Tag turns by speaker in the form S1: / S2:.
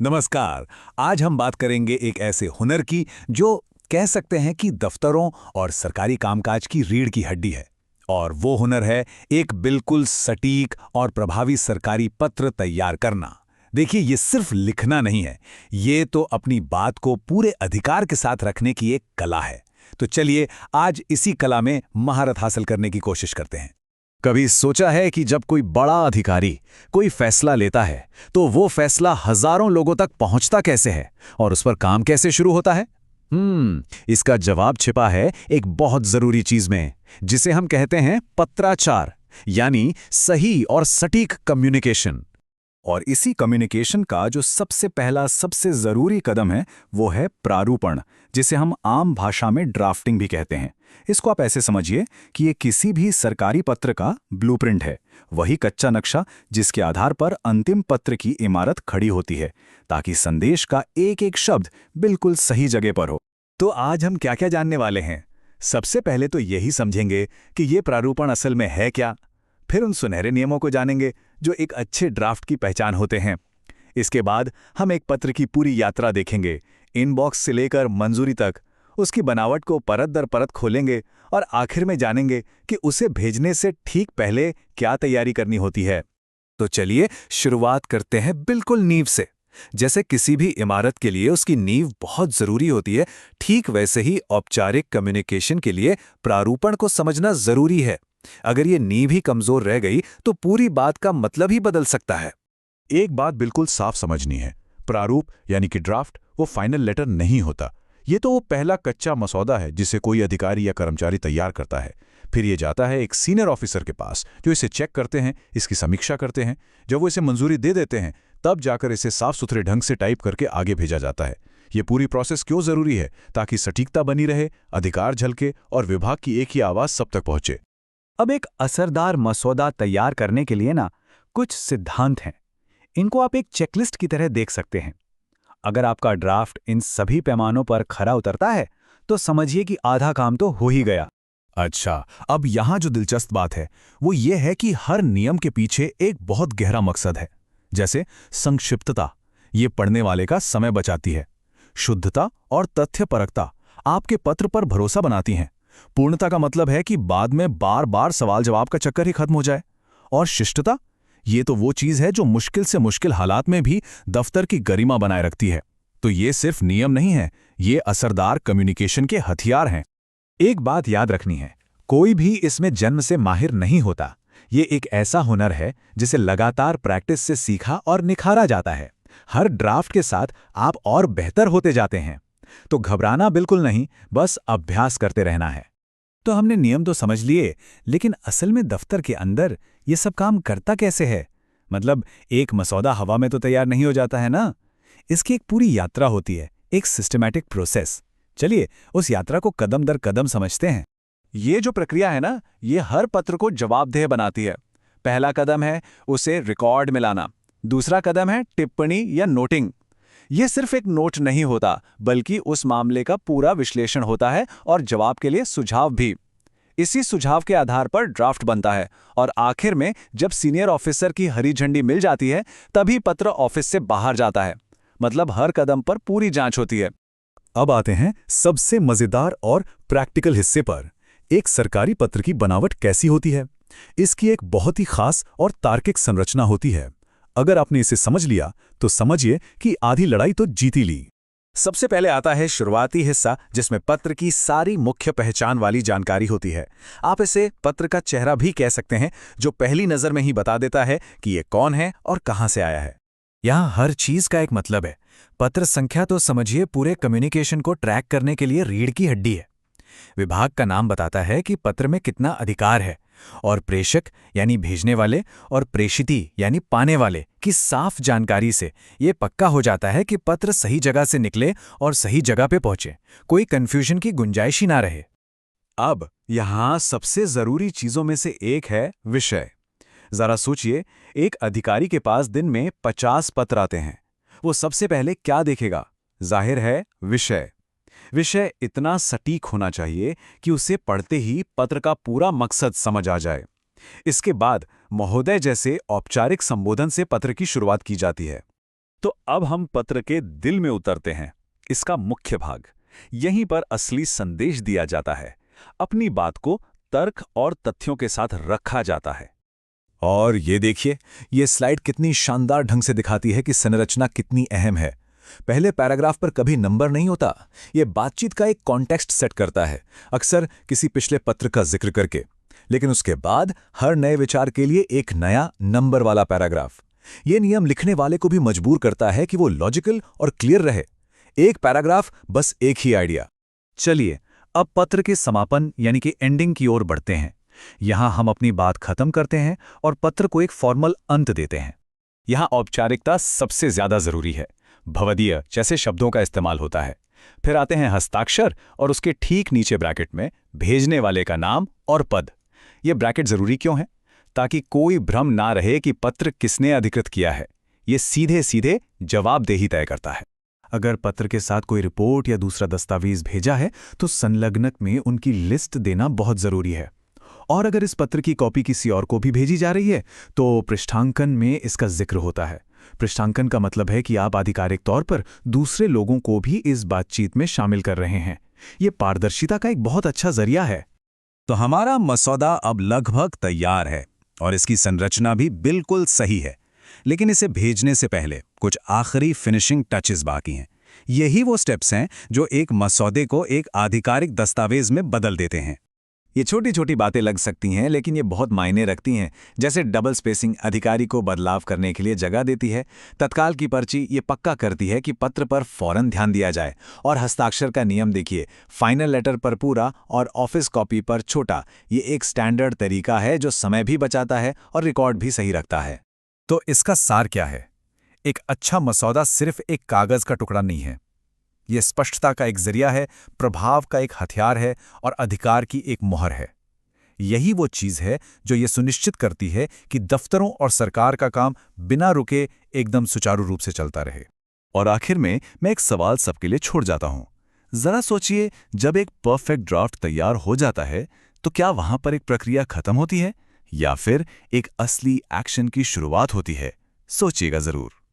S1: नमस्कार। आज हम बात करेंगे एक ऐसे हुनर की जो कह सकते हैं कि दफ्तरों और सरकारी कामकाज की रीढ़ की हड्डी है। और वो हुनर है एक बिल्कुल सटीक और प्रभावी सरकारी पत्र तैयार करना। देखिए, ये सिर्फ लिखना नहीं है, ये तो अपनी बात को पूरे अधिकार के साथ रखने की एक कला है। तो चलिए आज इसी कला में महारत हासिल करने की कोशिश करते हैं। कभी सोचा है कि जब कोई बड़ा अधिकारी कोई फैसला लेता है तो वो फैसला हजारों लोगों तक पहुंचता कैसे है और उस पर काम कैसे शुरू होता है? इसका जवाब छिपा है एक बहुत जरूरी चीज में, जिसे हम कहते हैं पत्राचार, यानी सही और सटीक कम्युनिकेशन। और इसी कम्युनिकेशन का जो सबसे पहला सबसे जरूरी कदम है वो है प्रारूपण, जिसे हम आम भाषा में ड्राफ्टिंग भी कहते हैं। इसको आप ऐसे समझिए कि ये किसी भी सरकारी पत्र का ब्लूप्रिंट है, वही कच्चा नक्शा जिसके आधार पर अंतिम पत्र की इमारत खड़ी होती है, ताकि संदेश का एक एक शब्द बिल्कुल सही जगह पर हो। तो आज हम क्या क्या जानने वाले हैं? सबसे पहले तो यही समझेंगे कि ये प्रारूपण असल में है क्या। फिर उन सुनहरे नियमों को जानेंगे जो एक अच्छे ड्राफ्ट की पहचान होते हैं। इसके बाद हम एक पत्र की पूरी यात्रा देखेंगे, इनबॉक्स से लेकर मंजूरी तक। उसकी बनावट को परत दर परत खोलेंगे और आखिर में जानेंगे कि उसे भेजने से ठीक पहले क्या तैयारी करनी होती है। तो चलिए शुरुआत करते हैं बिल्कुल नींव से। जैसे किसी भी इमारत के लिए उसकी नींव बहुत जरूरी होती है, ठीक वैसे ही औपचारिक कम्युनिकेशन के लिए प्रारूपण को समझना जरूरी है। अगर ये नींव ही कमजोर रह गई तो पूरी बात का मतलब ही बदल सकता है। एक बात बिल्कुल साफ समझनी है, प्रारूप यानी कि ड्राफ्ट वो फाइनल लेटर नहीं होता। ये तो वो पहला कच्चा मसौदा है जिसे कोई अधिकारी या कर्मचारी तैयार करता है। फिर ये जाता है एक सीनियर ऑफिसर के पास, जो इसे चेक करते हैं, इसकी समीक्षा करते हैं। जब वो इसे मंजूरी दे देते हैं तब जाकर इसे साफ सुथरे ढंग से टाइप करके आगे भेजा जाता है। ये पूरी प्रोसेस क्यों जरूरी है? ताकि सटीकता बनी रहे, अधिकार झलके और विभाग की एक ही आवाज सब तक पहुंचे।
S2: अब एक असरदार मसौदा तैयार करने के लिए कुछ सिद्धांत हैं। इनको आप एक चेकलिस्ट की तरह देख सकते हैं। अगर आपका ड्राफ्ट इन सभी पैमानों पर खरा उतरता है तो समझिए कि आधा काम तो हो ही गया।
S1: अच्छा, अब यहाँ जो दिलचस्प बात है वो ये है कि हर नियम के पीछे एक बहुत गहरा मकसद है। जैसे संक्षिप्तता, ये पढ़ने वाले का समय बचाती है। शुद्धता और तथ्यपरकता आपके पत्र पर भरोसा बनाती हैं। पूर्णता का मतलब है कि बाद में बार बार सवाल जवाब का चक्कर ही खत्म हो जाए। और शिष्टता, ये तो वो चीज है जो मुश्किल से मुश्किल हालात में भी दफ्तर की गरिमा बनाए रखती है। तो ये सिर्फ नियम नहीं है, ये असरदार कम्युनिकेशन के हथियार हैं। एक बात याद रखनी है, कोई भी इसमें जन्म से माहिर नहीं होता। ये एक ऐसा हुनर है जिसे लगातार प्रैक्टिस से सीखा और निखारा जाता है। हर ड्राफ्ट के साथ आप और बेहतर होते जाते हैं। तो घबराना बिल्कुल नहीं, बस अभ्यास करते रहना है। तो हमने नियम तो समझ लिए, लेकिन असल में दफ्तर के अंदर ये सब काम करता कैसे है? मतलब एक मसौदा हवा में तो तैयार नहीं हो जाता है ना। इसकी एक पूरी यात्रा होती है, एक सिस्टमैटिक प्रोसेस। चलिए उस यात्रा को कदम दर कदम समझते हैं। ये जो प्रक्रिया है ना, ये हर पत्र को जवाबदेह बनाती है। पहला कदम है उसे रिकॉर्ड में लाना। दूसरा कदम है टिप्पणी या नोटिंग। ये सिर्फ एक नोट नहीं होता, बल्कि उस मामले का पूरा विश्लेषण होता है और जवाब के लिए सुझाव भी। इसी सुझाव के आधार पर ड्राफ्ट बनता है और आखिर में जब सीनियर ऑफिसर की हरी झंडी मिल जाती है तभी पत्र ऑफिस से बाहर जाता है। मतलब हर कदम पर पूरी जांच होती है। अब आते हैं सबसे मजेदार और प्रैक्टिकल हिस्से पर। एक सरकारी पत्र की बनावट कैसी होती है? इसकी एक बहुत ही खास और तार्किक संरचना होती है। अगर आपने इसे समझ लिया तो समझिए कि आधी लड़ाई तो जीती ली। सबसे पहले आता है शुरुआती हिस्सा, जिसमें पत्र की सारी मुख्य पहचान वाली जानकारी होती है। आप इसे पत्र का चेहरा भी कह सकते हैं, जो पहली नजर में ही बता देता है कि ये कौन है और कहां से आया है। यहाँ हर चीज का एक मतलब है। पत्र संख्या तो समझिए पूरे कम्युनिकेशन को ट्रैक करने के लिए रीढ़ की हड्डी है। विभाग का नाम बताता है कि पत्र में कितना अधिकार है, और प्रेषक यानी भेजने वाले और प्रेषिती यानी पाने वाले की साफ जानकारी से ये पक्का हो जाता है कि पत्र सही जगह से निकले और सही जगह पे पहुंचे, कोई कंफ्यूजन की गुंजाइश ही ना रहे। अब यहां सबसे जरूरी चीजों में से एक है विषय। जरा सोचिए, एक अधिकारी के पास दिन में 50 पत्र आते हैं। वो सबसे पहले क्या देखेगा? जाहिर है विषय। विषय इतना सटीक होना चाहिए कि उसे पढ़ते ही पत्र का पूरा मकसद समझ आ जाए। इसके बाद महोदय जैसे औपचारिक संबोधन से पत्र की शुरुआत की जाती है।
S2: तो अब हम पत्र के दिल में उतरते हैं, इसका मुख्य भाग। यहीं पर असली संदेश दिया जाता है। अपनी बात को तर्क और तथ्यों के साथ रखा जाता है।
S1: और ये देखिए, ये स्लाइड कितनी शानदार ढंग से दिखाती है कि संरचना कितनी अहम है। पहले पैराग्राफ पर कभी नंबर नहीं होता। ये बातचीत का एक कॉन्टेक्स्ट सेट करता है, अक्सर किसी पिछले पत्र का जिक्र करके। लेकिन उसके बाद हर नए विचार के लिए एक नया नंबर वाला पैराग्राफ। ये नियम लिखने वाले को भी मजबूर करता है कि वो लॉजिकल और क्लियर रहे। एक पैराग्राफ, बस एक ही आइडिया।
S2: चलिए अब पत्र के समापन यानी कि एंडिंग की ओर बढ़ते हैं। यहां हम अपनी बात खत्म करते हैं और पत्र को एक फॉर्मल अंत देते हैं। यहां औपचारिकता सबसे ज्यादा जरूरी है। भवदीय जैसे शब्दों का इस्तेमाल होता है। फिर आते हैं हस्ताक्षर और उसके ठीक नीचे ब्रैकेट में भेजने वाले का नाम और पद। ये ब्रैकेट जरूरी क्यों है? ताकि कोई भ्रम ना रहे कि पत्र किसने अधिकृत किया है। ये सीधे सीधे जवाबदेही तय करता है। अगर पत्र के साथ कोई रिपोर्ट या दूसरा दस्तावेज भेजा है तो संलग्नक में उनकी लिस्ट देना बहुत जरूरी है। और अगर इस पत्र की कॉपी किसी और को भी भेजी जा रही है तो पृष्ठांकन में इसका जिक्र होता है। पृष्ठांकन का मतलब है कि आप आधिकारिक तौर पर दूसरे लोगों को भी इस बातचीत में शामिल कर रहे हैं। ये पारदर्शिता का एक बहुत अच्छा जरिया है।
S1: तो हमारा मसौदा अब लगभग तैयार है और इसकी संरचना भी बिल्कुल सही है। लेकिन इसे भेजने से पहले कुछ आखिरी फिनिशिंग टचेस बाकी हैं। यही वो स्टेप्स हैं जो एक मसौदे को एक आधिकारिक दस्तावेज में बदल देते हैं।
S2: ये छोटी छोटी बातें लग सकती हैं लेकिन ये बहुत मायने रखती हैं। जैसे डबल स्पेसिंग अधिकारी को बदलाव करने के लिए जगह देती है। तत्काल की पर्ची ये पक्का करती है कि पत्र पर फौरन ध्यान दिया जाए। और हस्ताक्षर का नियम देखिए, फाइनल लेटर पर पूरा और ऑफिस कॉपी पर छोटा। ये एक स्टैंडर्ड तरीका है जो समय भी बचाता है और रिकॉर्ड भी सही रखता है।
S1: तो इसका सार क्या है? एक अच्छा मसौदा सिर्फ एक कागज का टुकड़ा नहीं है। ये स्पष्टता का एक जरिया है, प्रभाव का एक हथियार है और अधिकार की एक मोहर है। यही वो चीज है जो ये सुनिश्चित करती है कि दफ्तरों और सरकार का काम बिना रुके एकदम सुचारू रूप से चलता रहे। और आखिर में मैं एक सवाल सबके लिए छोड़ जाता हूं। जरा सोचिए, जब एक परफेक्ट ड्राफ्ट तैयार हो जाता है तो क्या वहां पर एक प्रक्रिया खत्म होती है या फिर एक असली एक्शन की शुरुआत होती है? सोचिएगा जरूर।